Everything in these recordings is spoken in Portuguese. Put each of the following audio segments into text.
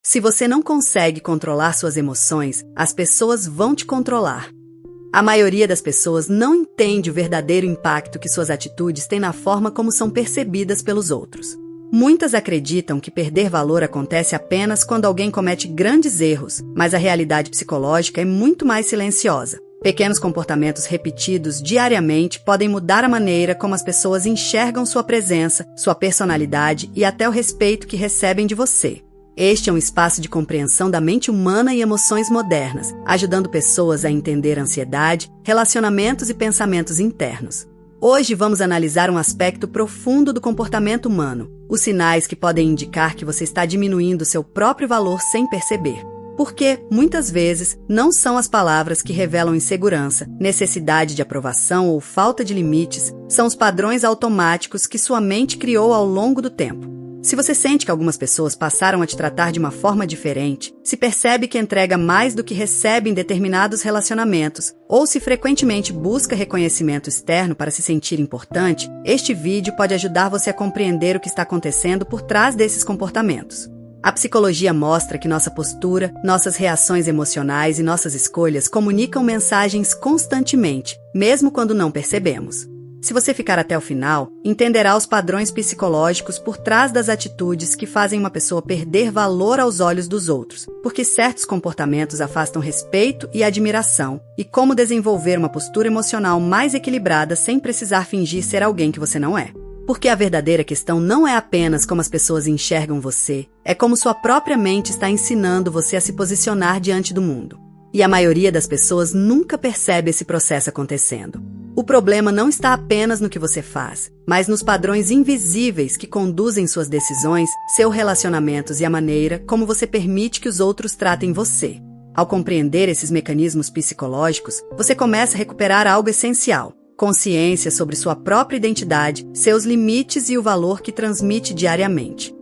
Se você não consegue controlar suas emoções, as pessoas vão te controlar. A maioria das pessoas não entende o verdadeiro impacto que suas atitudes têm na forma como são percebidas pelos outros. Muitas acreditam que perder valor acontece apenas quando alguém comete grandes erros, mas a realidade psicológica é muito mais silenciosa. Pequenos comportamentos repetidos diariamente podem mudar a maneira como as pessoas enxergam sua presença, sua personalidade e até o respeito que recebem de você. Este é um espaço de compreensão da mente humana e emoções modernas, ajudando pessoas a entender ansiedade, relacionamentos e pensamentos internos. Hoje vamos analisar um aspecto profundo do comportamento humano, os sinais que podem indicar que você está diminuindo seu próprio valor sem perceber. Porque, muitas vezes, não são as palavras que revelam insegurança, necessidade de aprovação ou falta de limites, são os padrões automáticos que sua mente criou ao longo do tempo. Se você sente que algumas pessoas passaram a te tratar de uma forma diferente, se percebe que entrega mais do que recebe em determinados relacionamentos, ou se frequentemente busca reconhecimento externo para se sentir importante, este vídeo pode ajudar você a compreender o que está acontecendo por trás desses comportamentos. A psicologia mostra que nossa postura, nossas reações emocionais e nossas escolhas comunicam mensagens constantemente, mesmo quando não percebemos. Se você ficar até o final, entenderá os padrões psicológicos por trás das atitudes que fazem uma pessoa perder valor aos olhos dos outros, porque certos comportamentos afastam respeito e admiração, e como desenvolver uma postura emocional mais equilibrada sem precisar fingir ser alguém que você não é. Porque a verdadeira questão não é apenas como as pessoas enxergam você, é como sua própria mente está ensinando você a se posicionar diante do mundo. E a maioria das pessoas nunca percebe esse processo acontecendo. O problema não está apenas no que você faz, mas nos padrões invisíveis que conduzem suas decisões, seus relacionamentos e a maneira como você permite que os outros tratem você. Ao compreender esses mecanismos psicológicos, você começa a recuperar algo essencial: consciência sobre sua própria identidade, seus limites e o valor que transmite diariamente.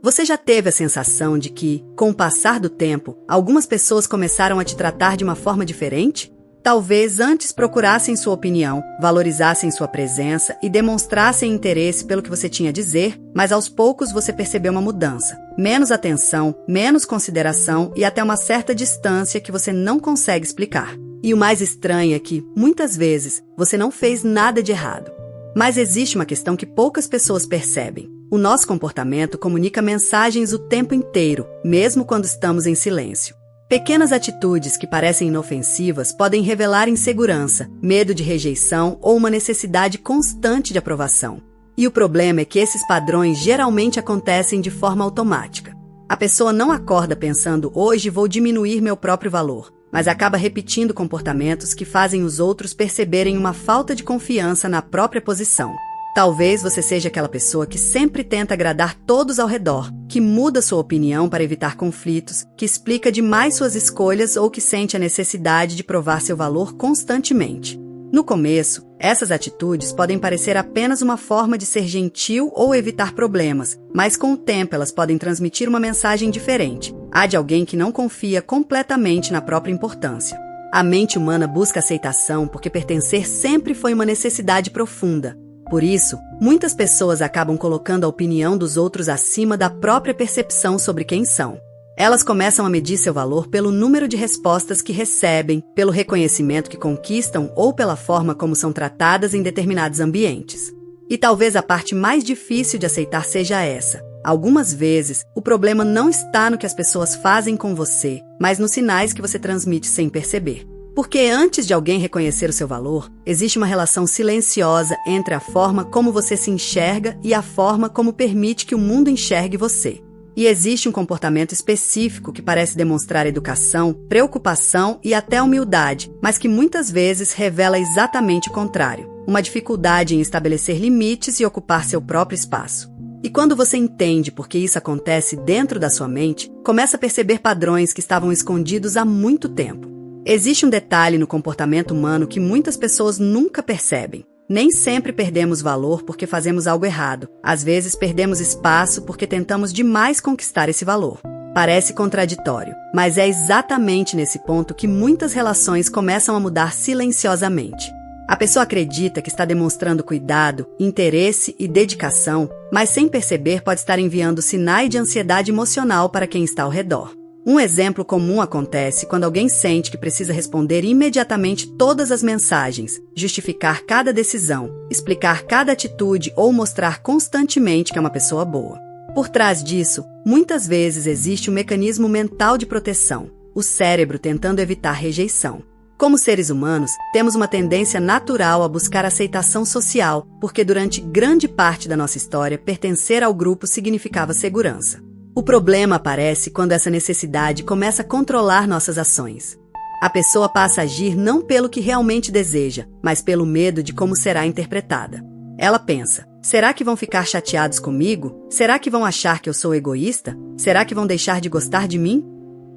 Você já teve a sensação de que, com o passar do tempo, algumas pessoas começaram a te tratar de uma forma diferente? Talvez antes procurassem sua opinião, valorizassem sua presença e demonstrassem interesse pelo que você tinha a dizer, mas aos poucos você percebeu uma mudança. Menos atenção, menos consideração e até uma certa distância que você não consegue explicar. E o mais estranho é que, muitas vezes, você não fez nada de errado. Mas existe uma questão que poucas pessoas percebem. O nosso comportamento comunica mensagens o tempo inteiro, mesmo quando estamos em silêncio. Pequenas atitudes que parecem inofensivas podem revelar insegurança, medo de rejeição ou uma necessidade constante de aprovação. E o problema é que esses padrões geralmente acontecem de forma automática. A pessoa não acorda pensando, hoje vou diminuir meu próprio valor, mas acaba repetindo comportamentos que fazem os outros perceberem uma falta de confiança na própria posição. Talvez você seja aquela pessoa que sempre tenta agradar todos ao redor, que muda sua opinião para evitar conflitos, que explica demais suas escolhas ou que sente a necessidade de provar seu valor constantemente. No começo, essas atitudes podem parecer apenas uma forma de ser gentil ou evitar problemas, mas com o tempo elas podem transmitir uma mensagem diferente, a de alguém que não confia completamente na própria importância. A mente humana busca aceitação porque pertencer sempre foi uma necessidade profunda. Por isso, muitas pessoas acabam colocando a opinião dos outros acima da própria percepção sobre quem são. Elas começam a medir seu valor pelo número de respostas que recebem, pelo reconhecimento que conquistam ou pela forma como são tratadas em determinados ambientes. E talvez a parte mais difícil de aceitar seja essa. Algumas vezes, o problema não está no que as pessoas fazem com você, mas nos sinais que você transmite sem perceber. Porque antes de alguém reconhecer o seu valor, existe uma relação silenciosa entre a forma como você se enxerga e a forma como permite que o mundo enxergue você. E existe um comportamento específico que parece demonstrar educação, preocupação e até humildade, mas que muitas vezes revela exatamente o contrário, uma dificuldade em estabelecer limites e ocupar seu próprio espaço. E quando você entende por que isso acontece dentro da sua mente, começa a perceber padrões que estavam escondidos há muito tempo. Existe um detalhe no comportamento humano que muitas pessoas nunca percebem. Nem sempre perdemos valor porque fazemos algo errado. Às vezes perdemos espaço porque tentamos demais conquistar esse valor. Parece contraditório, mas é exatamente nesse ponto que muitas relações começam a mudar silenciosamente. A pessoa acredita que está demonstrando cuidado, interesse e dedicação, mas sem perceber pode estar enviando sinais de ansiedade emocional para quem está ao redor. Um exemplo comum acontece quando alguém sente que precisa responder imediatamente todas as mensagens, justificar cada decisão, explicar cada atitude ou mostrar constantemente que é uma pessoa boa. Por trás disso, muitas vezes existe um mecanismo mental de proteção, o cérebro tentando evitar rejeição. Como seres humanos, temos uma tendência natural a buscar aceitação social, porque durante grande parte da nossa história, pertencer ao grupo significava segurança. O problema aparece quando essa necessidade começa a controlar nossas ações. A pessoa passa a agir não pelo que realmente deseja, mas pelo medo de como será interpretada. Ela pensa: será que vão ficar chateados comigo? Será que vão achar que eu sou egoísta? Será que vão deixar de gostar de mim?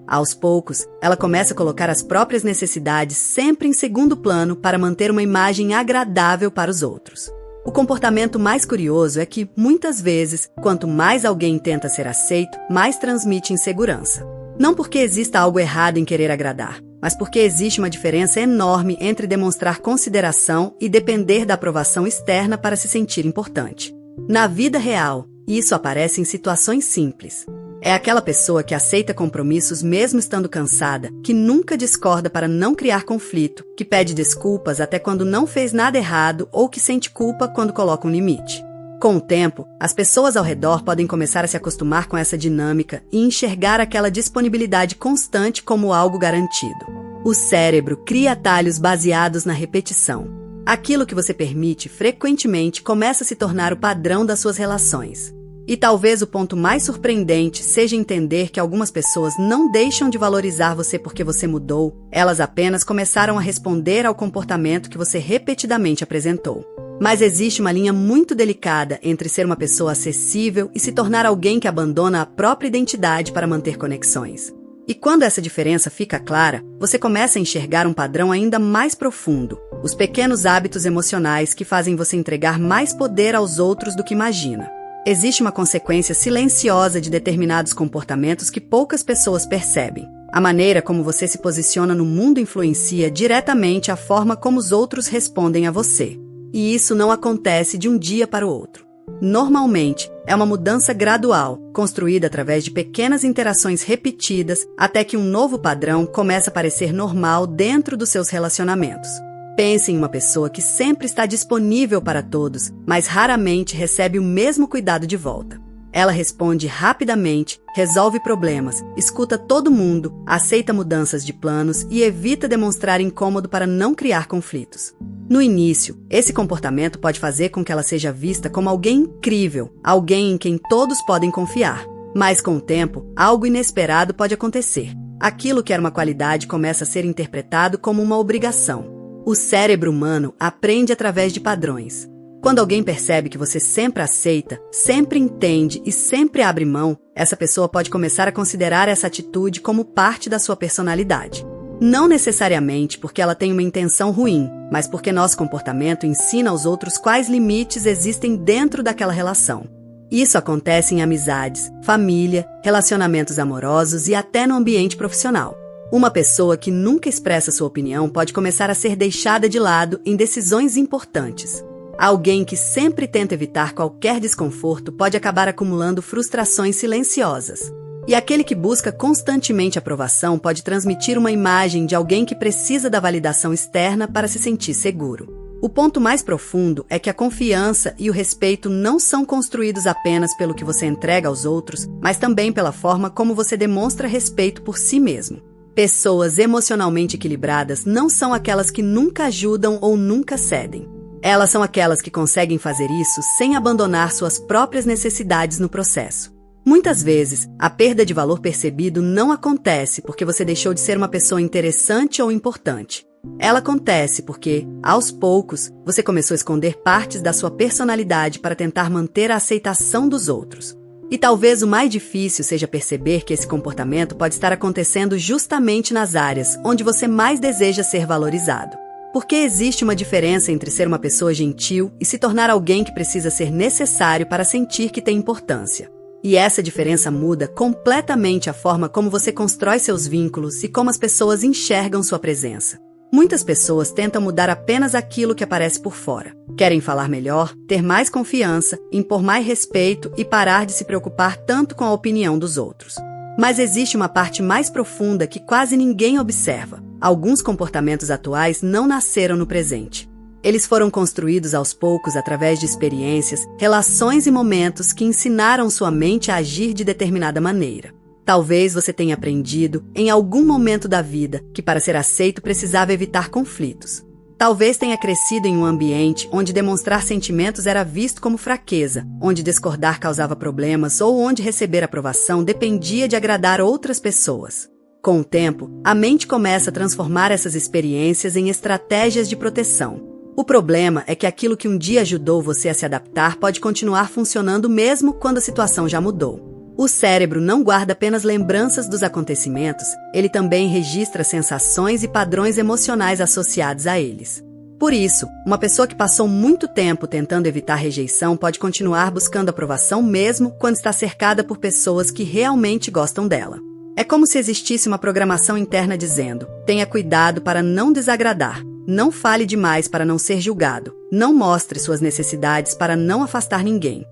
Aos poucos, ela começa a colocar as próprias necessidades sempre em segundo plano para manter uma imagem agradável para os outros. O comportamento mais curioso é que, muitas vezes, quanto mais alguém tenta ser aceito, mais transmite insegurança. Não porque exista algo errado em querer agradar, mas porque existe uma diferença enorme entre demonstrar consideração e depender da aprovação externa para se sentir importante. Na vida real, isso aparece em situações simples. É aquela pessoa que aceita compromissos mesmo estando cansada, que nunca discorda para não criar conflito, que pede desculpas até quando não fez nada errado ou que sente culpa quando coloca um limite. Com o tempo, as pessoas ao redor podem começar a se acostumar com essa dinâmica e enxergar aquela disponibilidade constante como algo garantido. O cérebro cria atalhos baseados na repetição. Aquilo que você permite frequentemente começa a se tornar o padrão das suas relações. E talvez o ponto mais surpreendente seja entender que algumas pessoas não deixam de valorizar você porque você mudou, elas apenas começaram a responder ao comportamento que você repetidamente apresentou. Mas existe uma linha muito delicada entre ser uma pessoa acessível e se tornar alguém que abandona a própria identidade para manter conexões. E quando essa diferença fica clara, você começa a enxergar um padrão ainda mais profundo, os pequenos hábitos emocionais que fazem você entregar mais poder aos outros do que imagina. Existe uma consequência silenciosa de determinados comportamentos que poucas pessoas percebem. A maneira como você se posiciona no mundo influencia diretamente a forma como os outros respondem a você. E isso não acontece de um dia para o outro. Normalmente, é uma mudança gradual, construída através de pequenas interações repetidas até que um novo padrão começa a parecer normal dentro dos seus relacionamentos. Pense em uma pessoa que sempre está disponível para todos, mas raramente recebe o mesmo cuidado de volta. Ela responde rapidamente, resolve problemas, escuta todo mundo, aceita mudanças de planos e evita demonstrar incômodo para não criar conflitos. No início, esse comportamento pode fazer com que ela seja vista como alguém incrível, alguém em quem todos podem confiar. Mas com o tempo, algo inesperado pode acontecer. Aquilo que era uma qualidade começa a ser interpretado como uma obrigação. O cérebro humano aprende através de padrões. Quando alguém percebe que você sempre aceita, sempre entende e sempre abre mão, essa pessoa pode começar a considerar essa atitude como parte da sua personalidade. Não necessariamente porque ela tem uma intenção ruim, mas porque nosso comportamento ensina aos outros quais limites existem dentro daquela relação. Isso acontece em amizades, família, relacionamentos amorosos e até no ambiente profissional. Uma pessoa que nunca expressa sua opinião pode começar a ser deixada de lado em decisões importantes. Alguém que sempre tenta evitar qualquer desconforto pode acabar acumulando frustrações silenciosas. E aquele que busca constantemente aprovação pode transmitir uma imagem de alguém que precisa da validação externa para se sentir seguro. O ponto mais profundo é que a confiança e o respeito não são construídos apenas pelo que você entrega aos outros, mas também pela forma como você demonstra respeito por si mesmo. Pessoas emocionalmente equilibradas não são aquelas que nunca ajudam ou nunca cedem. Elas são aquelas que conseguem fazer isso sem abandonar suas próprias necessidades no processo. Muitas vezes, a perda de valor percebido não acontece porque você deixou de ser uma pessoa interessante ou importante. Ela acontece porque, aos poucos, você começou a esconder partes da sua personalidade para tentar manter a aceitação dos outros. E talvez o mais difícil seja perceber que esse comportamento pode estar acontecendo justamente nas áreas onde você mais deseja ser valorizado. Porque existe uma diferença entre ser uma pessoa gentil e se tornar alguém que precisa ser necessário para sentir que tem importância. E essa diferença muda completamente a forma como você constrói seus vínculos e como as pessoas enxergam sua presença. Muitas pessoas tentam mudar apenas aquilo que aparece por fora. Querem falar melhor, ter mais confiança, impor mais respeito e parar de se preocupar tanto com a opinião dos outros. Mas existe uma parte mais profunda que quase ninguém observa. Alguns comportamentos atuais não nasceram no presente. Eles foram construídos aos poucos através de experiências, relações e momentos que ensinaram sua mente a agir de determinada maneira. Talvez você tenha aprendido, em algum momento da vida, que para ser aceito precisava evitar conflitos. Talvez tenha crescido em um ambiente onde demonstrar sentimentos era visto como fraqueza, onde discordar causava problemas ou onde receber aprovação dependia de agradar outras pessoas. Com o tempo, a mente começa a transformar essas experiências em estratégias de proteção. O problema é que aquilo que um dia ajudou você a se adaptar pode continuar funcionando mesmo quando a situação já mudou. O cérebro não guarda apenas lembranças dos acontecimentos, ele também registra sensações e padrões emocionais associados a eles. Por isso, uma pessoa que passou muito tempo tentando evitar rejeição pode continuar buscando aprovação mesmo quando está cercada por pessoas que realmente gostam dela. É como se existisse uma programação interna dizendo: tenha cuidado para não desagradar, não fale demais para não ser julgado, não mostre suas necessidades para não afastar ninguém.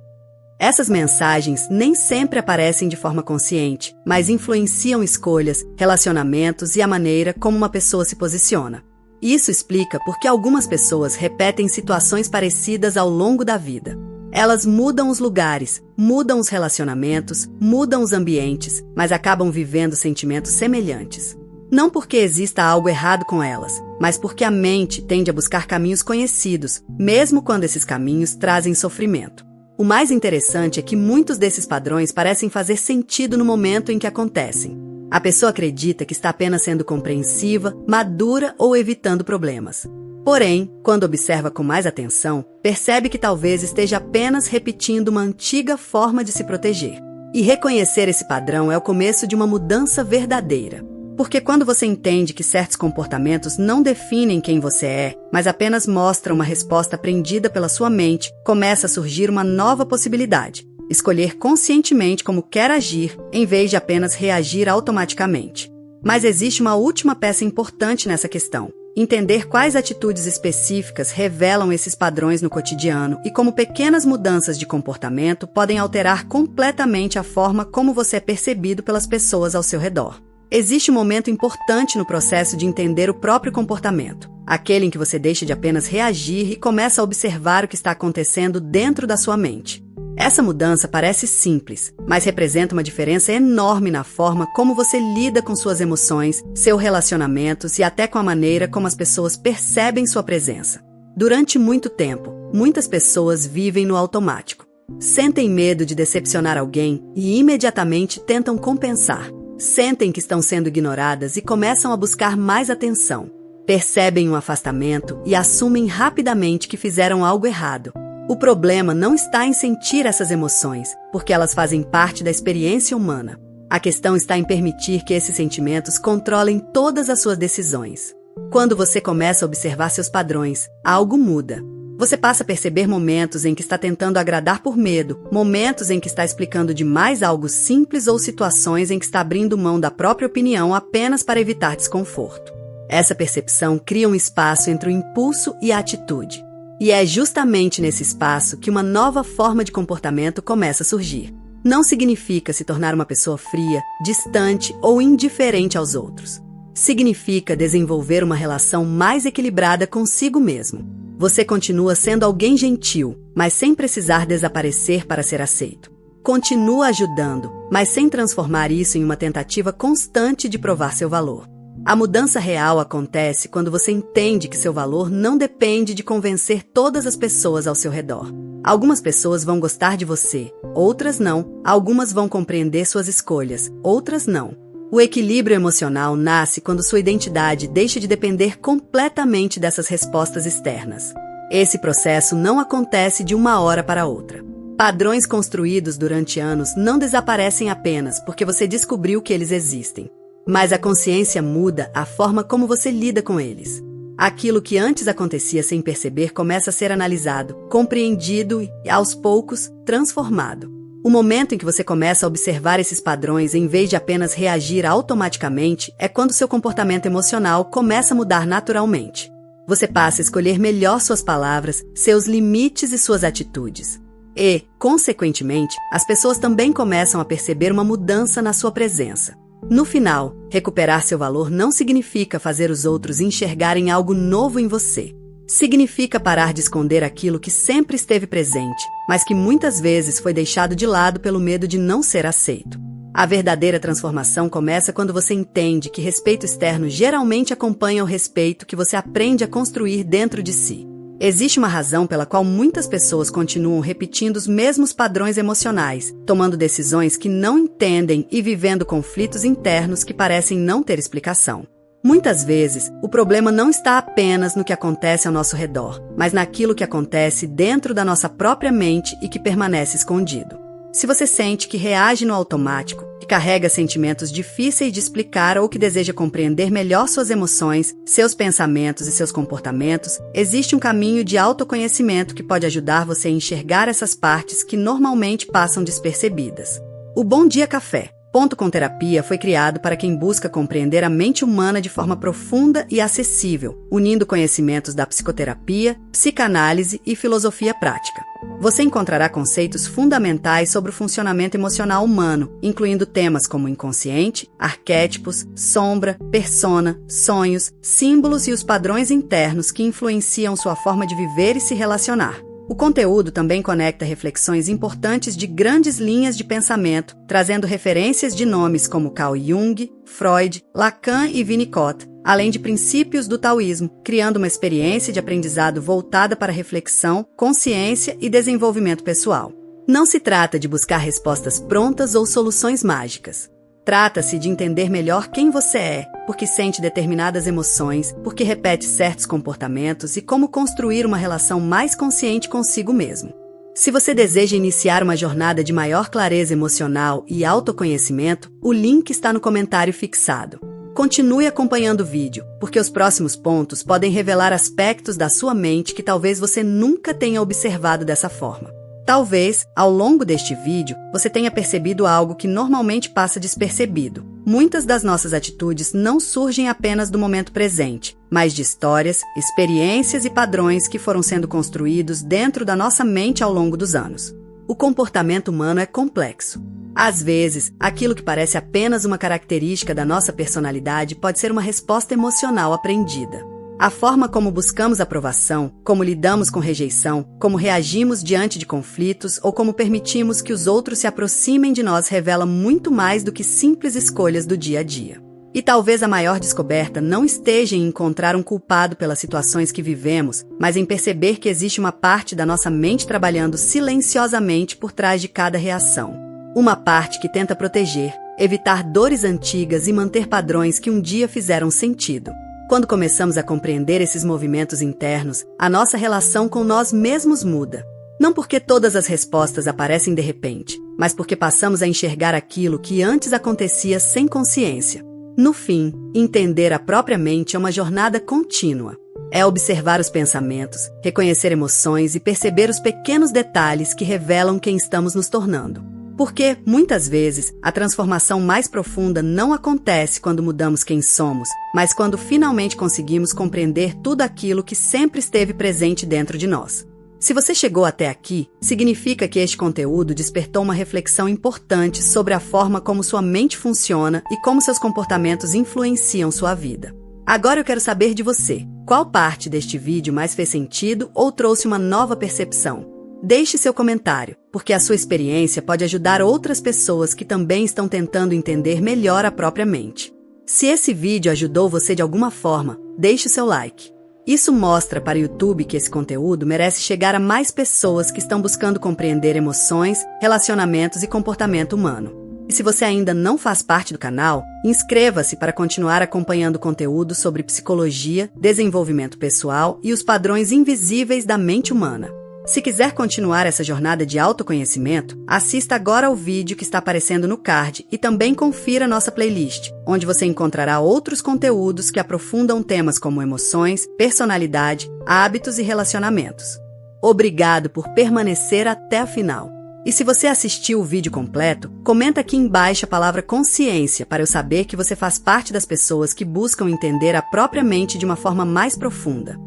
Essas mensagens nem sempre aparecem de forma consciente, mas influenciam escolhas, relacionamentos e a maneira como uma pessoa se posiciona. Isso explica por que algumas pessoas repetem situações parecidas ao longo da vida. Elas mudam os lugares, mudam os relacionamentos, mudam os ambientes, mas acabam vivendo sentimentos semelhantes. Não porque exista algo errado com elas, mas porque a mente tende a buscar caminhos conhecidos, mesmo quando esses caminhos trazem sofrimento. O mais interessante é que muitos desses padrões parecem fazer sentido no momento em que acontecem. A pessoa acredita que está apenas sendo compreensiva, madura ou evitando problemas. Porém, quando observa com mais atenção, percebe que talvez esteja apenas repetindo uma antiga forma de se proteger. E reconhecer esse padrão é o começo de uma mudança verdadeira. Porque quando você entende que certos comportamentos não definem quem você é, mas apenas mostram uma resposta aprendida pela sua mente, começa a surgir uma nova possibilidade: escolher conscientemente como quer agir, em vez de apenas reagir automaticamente. Mas existe uma última peça importante nessa questão: entender quais atitudes específicas revelam esses padrões no cotidiano e como pequenas mudanças de comportamento podem alterar completamente a forma como você é percebido pelas pessoas ao seu redor. Existe um momento importante no processo de entender o próprio comportamento, aquele em que você deixa de apenas reagir e começa a observar o que está acontecendo dentro da sua mente. Essa mudança parece simples, mas representa uma diferença enorme na forma como você lida com suas emoções, seus relacionamentos e até com a maneira como as pessoas percebem sua presença. Durante muito tempo, muitas pessoas vivem no automático. Sentem medo de decepcionar alguém e imediatamente tentam compensar. Sentem que estão sendo ignoradas e começam a buscar mais atenção. Percebem um afastamento e assumem rapidamente que fizeram algo errado. O problema não está em sentir essas emoções, porque elas fazem parte da experiência humana. A questão está em permitir que esses sentimentos controlem todas as suas decisões. Quando você começa a observar seus padrões, algo muda. Você passa a perceber momentos em que está tentando agradar por medo, momentos em que está explicando demais algo simples ou situações em que está abrindo mão da própria opinião apenas para evitar desconforto. Essa percepção cria um espaço entre o impulso e a atitude. E é justamente nesse espaço que uma nova forma de comportamento começa a surgir. Não significa se tornar uma pessoa fria, distante ou indiferente aos outros. Significa desenvolver uma relação mais equilibrada consigo mesmo. Você continua sendo alguém gentil, mas sem precisar desaparecer para ser aceito. Continua ajudando, mas sem transformar isso em uma tentativa constante de provar seu valor. A mudança real acontece quando você entende que seu valor não depende de convencer todas as pessoas ao seu redor. Algumas pessoas vão gostar de você, outras não. Algumas vão compreender suas escolhas, outras não. O equilíbrio emocional nasce quando sua identidade deixa de depender completamente dessas respostas externas. Esse processo não acontece de uma hora para outra. Padrões construídos durante anos não desaparecem apenas porque você descobriu que eles existem. Mas a consciência muda a forma como você lida com eles. Aquilo que antes acontecia sem perceber começa a ser analisado, compreendido e, aos poucos, transformado. O momento em que você começa a observar esses padrões em vez de apenas reagir automaticamente é quando seu comportamento emocional começa a mudar naturalmente. Você passa a escolher melhor suas palavras, seus limites e suas atitudes. E, consequentemente, as pessoas também começam a perceber uma mudança na sua presença. No final, recuperar seu valor não significa fazer os outros enxergarem algo novo em você. Significa parar de esconder aquilo que sempre esteve presente, mas que muitas vezes foi deixado de lado pelo medo de não ser aceito. A verdadeira transformação começa quando você entende que respeito externo geralmente acompanha o respeito que você aprende a construir dentro de si. Existe uma razão pela qual muitas pessoas continuam repetindo os mesmos padrões emocionais, tomando decisões que não entendem e vivendo conflitos internos que parecem não ter explicação. Muitas vezes, o problema não está apenas no que acontece ao nosso redor, mas naquilo que acontece dentro da nossa própria mente e que permanece escondido. Se você sente que reage no automático, que carrega sentimentos difíceis de explicar ou que deseja compreender melhor suas emoções, seus pensamentos e seus comportamentos, existe um caminho de autoconhecimento que pode ajudar você a enxergar essas partes que normalmente passam despercebidas. O Bom Dia Café Ponto com Terapia foi criado para quem busca compreender a mente humana de forma profunda e acessível, unindo conhecimentos da psicoterapia, psicanálise e filosofia prática. Você encontrará conceitos fundamentais sobre o funcionamento emocional humano, incluindo temas como inconsciente, arquétipos, sombra, persona, sonhos, símbolos e os padrões internos que influenciam sua forma de viver e se relacionar. O conteúdo também conecta reflexões importantes de grandes linhas de pensamento, trazendo referências de nomes como Carl Jung, Freud, Lacan e Winnicott, além de princípios do taoísmo, criando uma experiência de aprendizado voltada para reflexão, consciência e desenvolvimento pessoal. Não se trata de buscar respostas prontas ou soluções mágicas. Trata-se de entender melhor quem você é, porque sente determinadas emoções, porque repete certos comportamentos e como construir uma relação mais consciente consigo mesmo. Se você deseja iniciar uma jornada de maior clareza emocional e autoconhecimento, o link está no comentário fixado. Continue acompanhando o vídeo, porque os próximos pontos podem revelar aspectos da sua mente que talvez você nunca tenha observado dessa forma. Talvez, ao longo deste vídeo, você tenha percebido algo que normalmente passa despercebido. Muitas das nossas atitudes não surgem apenas do momento presente, mas de histórias, experiências e padrões que foram sendo construídos dentro da nossa mente ao longo dos anos. O comportamento humano é complexo. Às vezes, aquilo que parece apenas uma característica da nossa personalidade pode ser uma resposta emocional aprendida. A forma como buscamos aprovação, como lidamos com rejeição, como reagimos diante de conflitos ou como permitimos que os outros se aproximem de nós revela muito mais do que simples escolhas do dia a dia. E talvez a maior descoberta não esteja em encontrar um culpado pelas situações que vivemos, mas em perceber que existe uma parte da nossa mente trabalhando silenciosamente por trás de cada reação. Uma parte que tenta proteger, evitar dores antigas e manter padrões que um dia fizeram sentido. Quando começamos a compreender esses movimentos internos, a nossa relação com nós mesmos muda. Não porque todas as respostas aparecem de repente, mas porque passamos a enxergar aquilo que antes acontecia sem consciência. No fim, entender a própria mente é uma jornada contínua. É observar os pensamentos, reconhecer emoções e perceber os pequenos detalhes que revelam quem estamos nos tornando. Porque, muitas vezes, a transformação mais profunda não acontece quando mudamos quem somos, mas quando finalmente conseguimos compreender tudo aquilo que sempre esteve presente dentro de nós. Se você chegou até aqui, significa que este conteúdo despertou uma reflexão importante sobre a forma como sua mente funciona e como seus comportamentos influenciam sua vida. Agora eu quero saber de você. Qual parte deste vídeo mais fez sentido ou trouxe uma nova percepção? Deixe seu comentário, porque a sua experiência pode ajudar outras pessoas que também estão tentando entender melhor a própria mente. Se esse vídeo ajudou você de alguma forma, deixe seu like. Isso mostra para o YouTube que esse conteúdo merece chegar a mais pessoas que estão buscando compreender emoções, relacionamentos e comportamento humano. E se você ainda não faz parte do canal, inscreva-se para continuar acompanhando conteúdo sobre psicologia, desenvolvimento pessoal e os padrões invisíveis da mente humana. Se quiser continuar essa jornada de autoconhecimento, assista agora ao vídeo que está aparecendo no card e também confira nossa playlist, onde você encontrará outros conteúdos que aprofundam temas como emoções, personalidade, hábitos e relacionamentos. Obrigado por permanecer até o final. E se você assistiu o vídeo completo, comenta aqui embaixo a palavra consciência para eu saber que você faz parte das pessoas que buscam entender a própria mente de uma forma mais profunda.